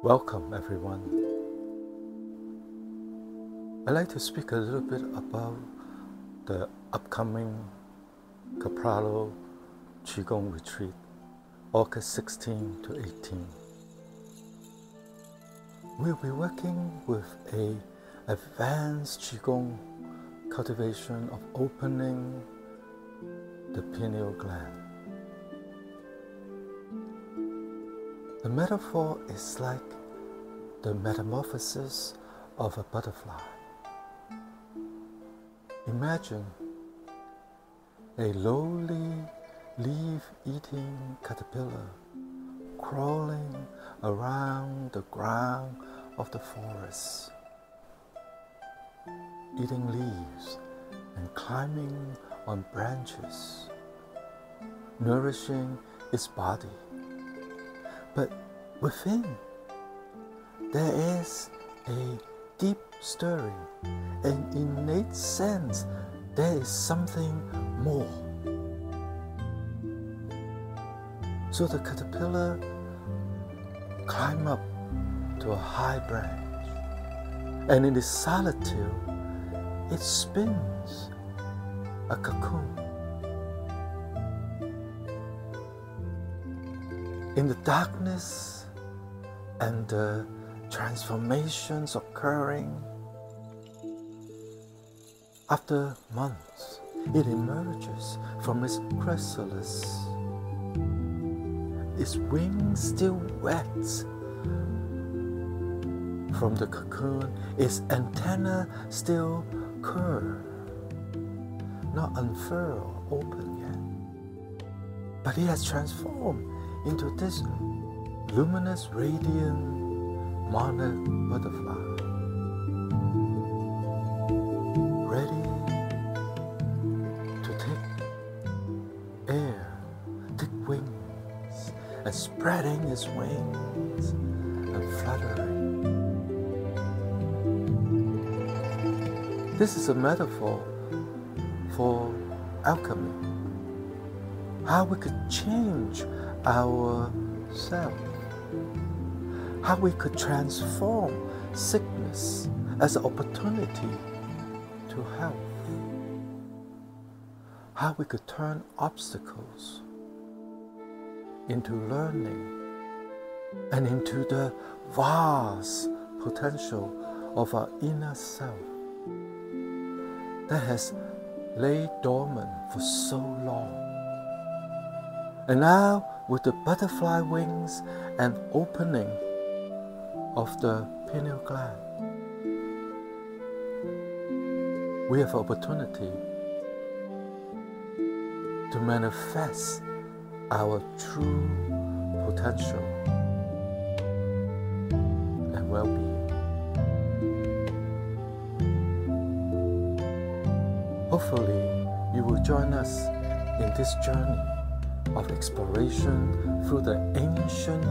Welcome everyone. I'd like to speak a little bit about the upcoming Kripalu Qigong retreat, August 16 to 18. We'll be working with an advanced Qigong cultivation of opening the pineal gland. The metaphor is like the metamorphosis of a butterfly. Imagine a lowly leaf-eating caterpillar crawling around the ground of the forest, eating leaves and climbing on branches, nourishing its body. But within, there is a deep stirring, an innate sense there is something more. So the caterpillar climbs up to a high branch, and in its solitude, it spins a cocoon. In the darkness and the transformations occurring, after months, it emerges from its chrysalis, its wings still wet from the cocoon, its antenna still curved, not unfurled, open yet. But it has transformed into this luminous, radiant monarch butterfly, ready to take air, take wings, and spreading its wings and fluttering. This is a metaphor for alchemy, how we could change ourselves, how we could transform sickness as an opportunity to health, how we could turn obstacles into learning and into the vast potential of our inner self that has laid dormant for so long. And now, with the butterfly wings and opening of the pineal gland, we have opportunity to manifest our true potential and well-being. Hopefully, you will join us in this journey of exploration through the ancient